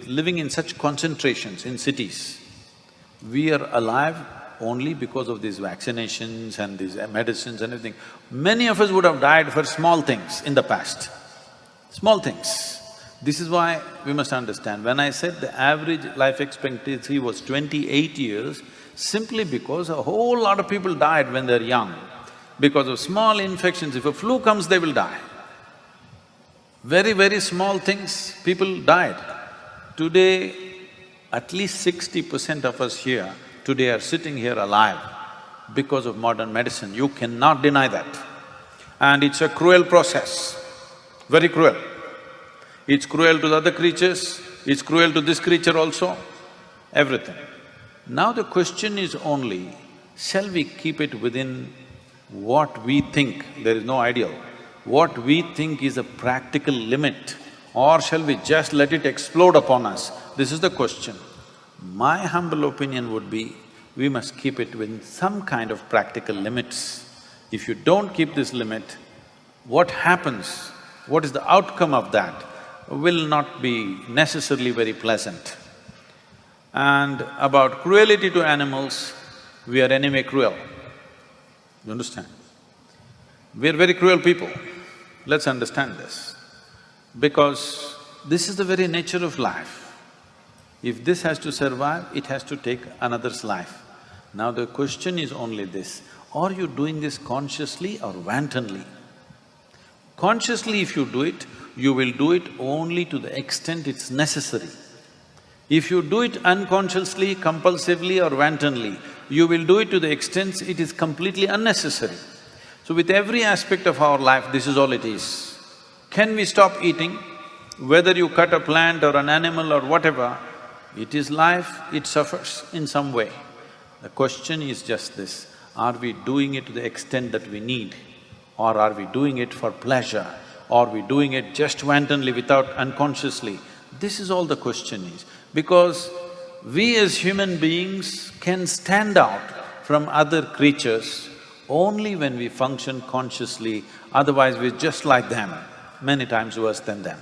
with living in such concentrations in cities, we are alive only because of these vaccinations and these medicines and everything. Many of us would have died for small things in the past, small things. This is why we must understand, when I said the average life expectancy was 28 years, simply because a whole lot of people died when they're young. Because of small infections, if a flu comes, they will die. Very, very small things, people died. Today, at least 60% of us here today are sitting here alive because of modern medicine. You cannot deny that. And it's a cruel process, very cruel. It's cruel to the other creatures, it's cruel to this creature also, everything. Now the question is only, shall we keep it within what we think, there is no ideal, what we think is a practical limit, or shall we just let it explode upon us? This is the question. My humble opinion would be, we must keep it within some kind of practical limits. If you don't keep this limit, what happens, what is the outcome of that will not be necessarily very pleasant. And about cruelty to animals, we are anyway cruel. You understand? We are very cruel people. Let's understand this. Because this is the very nature of life. If this has to survive, it has to take another's life. Now the question is only this, are you doing this consciously or wantonly? Consciously if you do it, you will do it only to the extent it's necessary. If you do it unconsciously, compulsively or wantonly, you will do it to the extent it is completely unnecessary. So with every aspect of our life, this is all it is. Can we stop eating? Whether you cut a plant or an animal or whatever, it is life, it suffers in some way. The question is just this, are we doing it to the extent that we need? Or are we doing it for pleasure? Or are we doing it just wantonly without unconsciously? This is all the question is. Because we as human beings can stand out from other creatures only when we function consciously, otherwise we're just like them, many times worse than them.